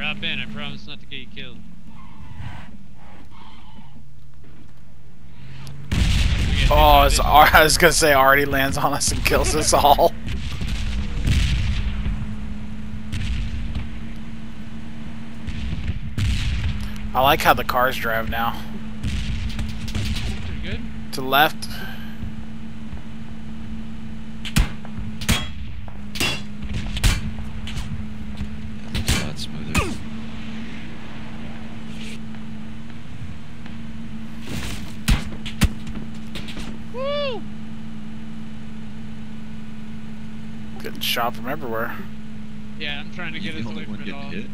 Drop in, I promise not to get you killed. Oh, I was gonna say already lands on us and kills us all. I like how the cars drive now. Pretty good. To the left. That's a lot smoother. Woo! Getting shot from everywhere. Yeah, I'm trying to get us away from it all. Hit?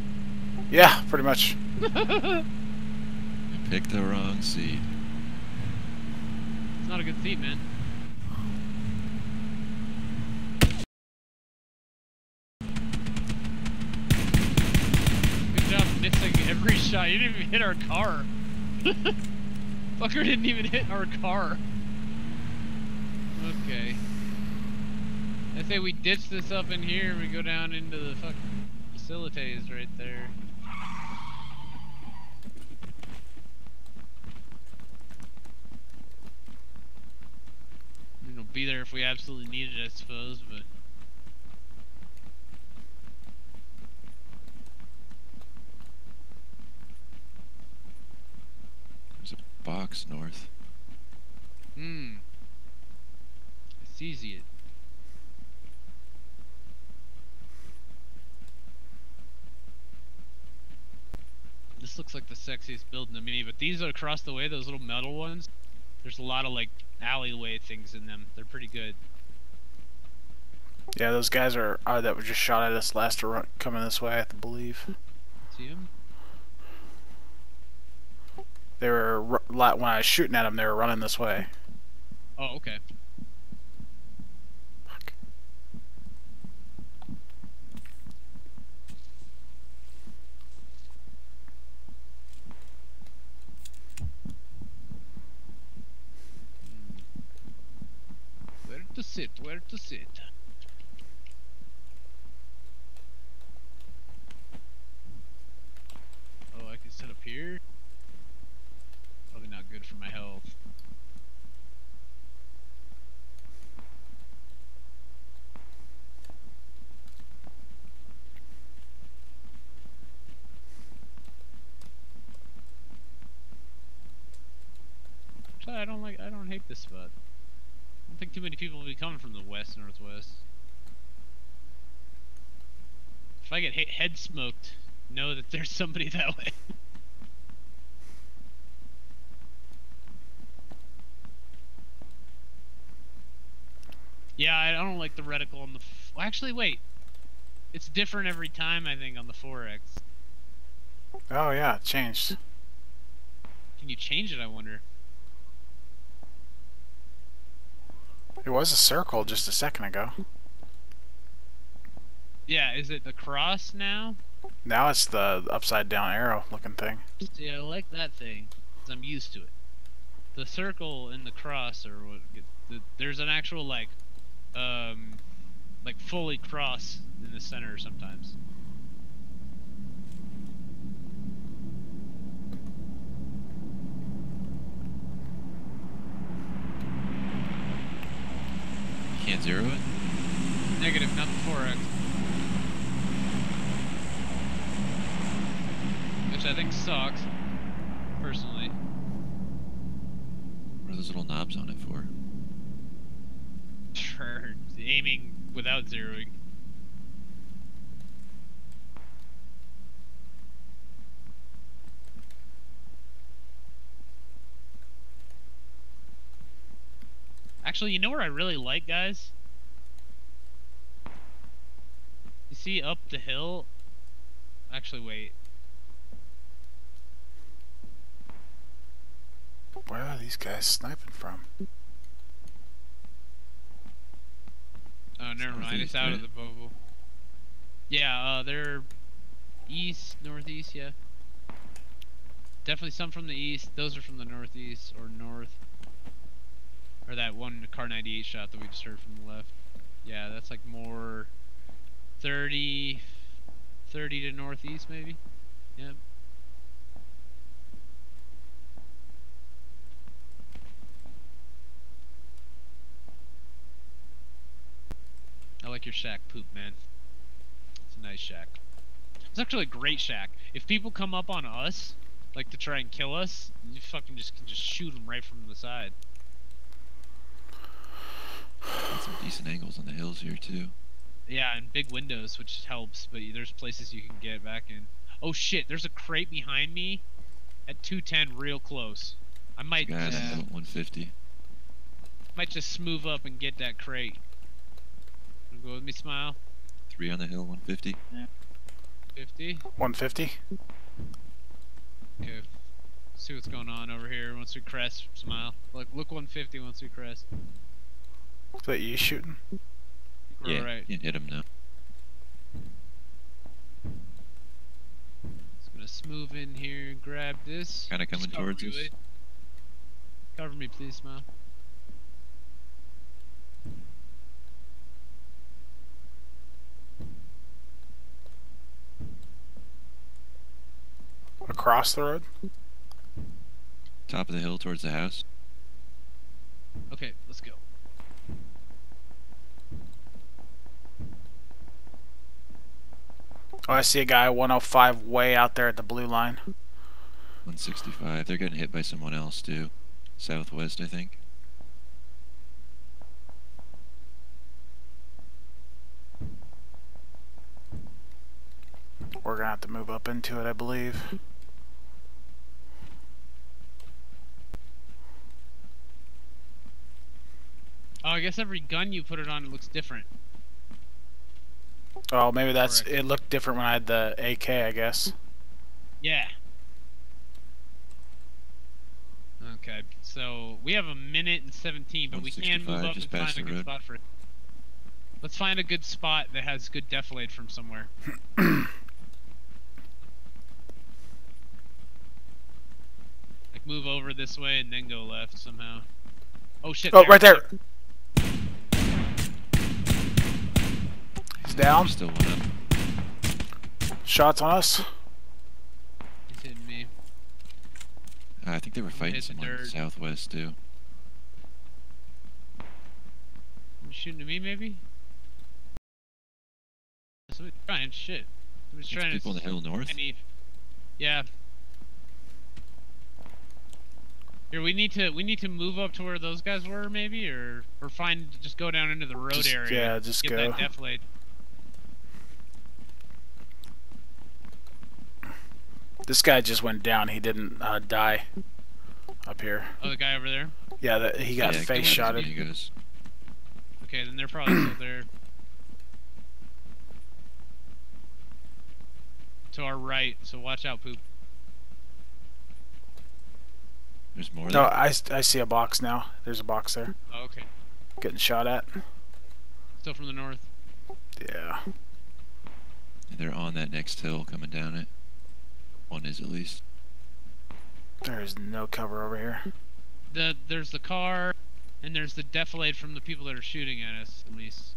Yeah, pretty much. I picked the wrong seat. It's not a good seat, man. Good job missing every shot. You didn't even hit our car. Fucker didn't even hit our car. Okay. I say we ditch this up in here and we go down into the fucking facilities right there. I mean, it'll be there if we absolutely need it, I suppose, but... There's a box north. It's easy. This looks like the sexiest building to me, but these are across the way, those little metal ones. There's a lot of like alleyway things in them. They're pretty good. Yeah, those guys are that were just shot at us last are coming this way, I believe. See them? They were when I was shooting at them, they were running this way. Oh, okay. Fuck. Where to sit? Where to sit? Oh, I can sit up here? Probably not good for my health. Actually, I don't hate this spot. I don't think too many people will be coming from the west, northwest. If I get head smoked, know that there's somebody that way. Yeah, I don't like the reticle on the... Well, actually, wait. It's different every time, I think, on the 4X. Oh yeah, it changed. Can you change it, I wonder? It was a circle just a second ago. Yeah, is it the cross now? Now it's the upside down arrow looking thing. Yeah, I like that thing, because I'm used to it. The circle and the cross are what... There's an actual, like fully cross in the center sometimes. You can't zero it? Negative, not the 4X. Which I think sucks, personally. What are those little knobs on it for? For aiming without zeroing. Actually, you know where I really like, guys? You see up the hill? Actually, wait. Where are these guys sniping from? Oh, never mind. It's out of the bubble. Yeah, they're east, northeast, yeah. Definitely some from the east. Those are from the northeast or north. Or that one Car 98 shot that we just heard from the left. Yeah, that's like more 30, 30 to northeast, maybe. Yep. I like your shack, Poop, man. It's a nice shack. It's actually a great shack. If people come up on us, like to try and kill us, you fucking can just shoot them right from the side. Got some decent angles on the hills here too. Yeah, and big windows, which helps, but there's places you can get back in. Oh shit, there's a crate behind me at 210 real close. I might Guy on hill 150. might just move up and get that crate. Wanna go with me, Smile? 3 on the hill 150. 50? 150. Okay. See what's going on over here once we crest, Smile. Look 150 once we crest. Is that you shooting? Yeah, Right. can't hit him now. Just gonna smooth in here and grab this. Kinda coming Just cover towards me, us. Wade. Cover me, please, Smile. Across the road? Top of the hill towards the house. Okay, let's go. Oh, I see a guy 105 way out there at the blue line. 165. They're getting hit by someone else too. Southwest, I think. We're gonna have to move up into it, I believe. Oh, I guess every gun you put it on, it looks different. Oh, maybe that's Correct. it. Looked different when I had the AK, I guess. Yeah. Okay, so we have a minute and 17, but we can move 165, up just and past find a the good road. spot for it. Let's find a good spot that has good defilade from somewhere. Like move over this way and then go left somehow. Oh shit! Oh, right there. He's down. Still one up. Shots on us. He's hitting me. I think they were fighting hit the someone dirt. southwest too. You shooting at me, maybe? Somebody's trying shit. Somebody's There's trying people on the hill north. Yeah. Here, we need to move up to where those guys were, maybe, or just go down into the road Just- area. yeah, just get go. that defilade. This guy just went down. He didn't die up here. Oh, the guy over there. Yeah, he got Yeah, face go ahead, shotted. he goes. Okay, then they're probably still there. To our right, so watch out, Poop. There's more. No, there. I see a box now. There's a box there. Oh, okay. Getting shot at. Still from the north. Yeah. They're on that next hill coming down it. One is at least. There is no cover over here. There's the car, and there's the defilade from the people that are shooting at us, at least.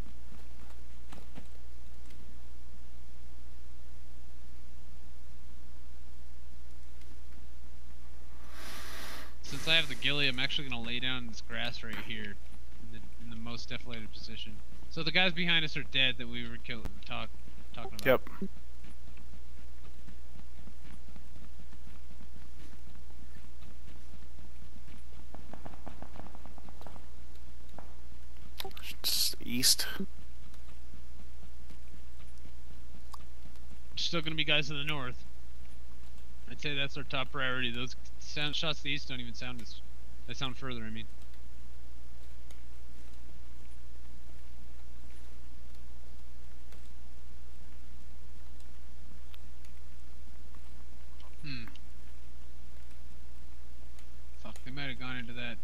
Since I have the ghillie, I'm actually gonna lay down in this grass right here, in the most defilated position. So the guys behind us are dead that we were talking about. Yep. Just east. Still gonna be guys to the north. I'd say that's our top priority. Those shots to the east don't even sound as... They sound further, I mean. Fuck, they might have gone into that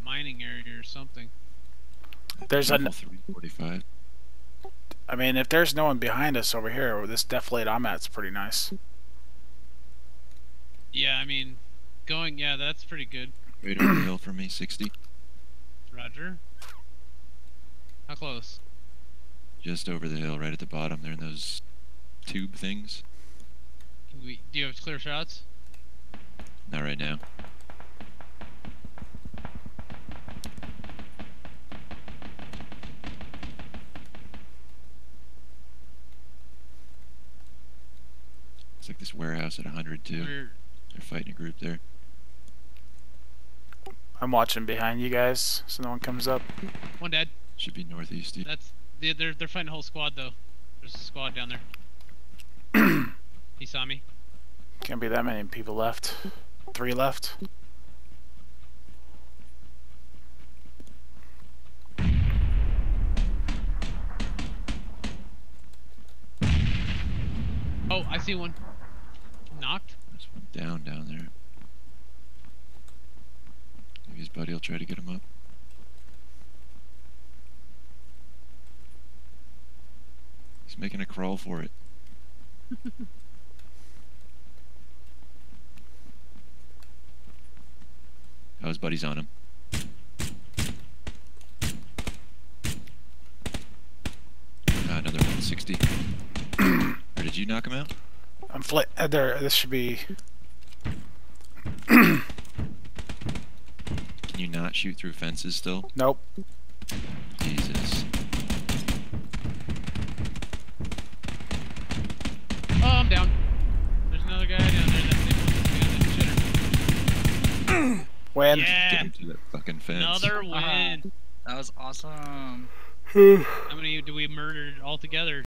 mining area or something. There's a. Level 345. I mean, if there's no one behind us over here, this defilade I'm at's pretty nice. Yeah, I mean, yeah, that's pretty good. Right over the hill from me, 60. Roger. How close? Just over the hill, right at the bottom. They're in those tube things. Do you have clear shots? Not right now. It's like this warehouse at 100 too. We're, They're fighting a group there. I'm watching behind you guys, so no one comes up. one dead. Should be northeast. That's they're fighting a whole squad though. There's a squad down there. He saw me. Can't be that many people left. 3 left. Oh, I see one. Knocked. There's one down there. Maybe his buddy will try to get him up. He's making a crawl for it. Oh, his buddy's on him. Another 160. Or did you knock him out? I'm there. This should be. Can you not shoot through fences still? Nope. Jesus. Oh, I'm down. There's another guy down there. That Win. Get yeah. him to that fucking fence. Another win. That was awesome. How many do we murder all together?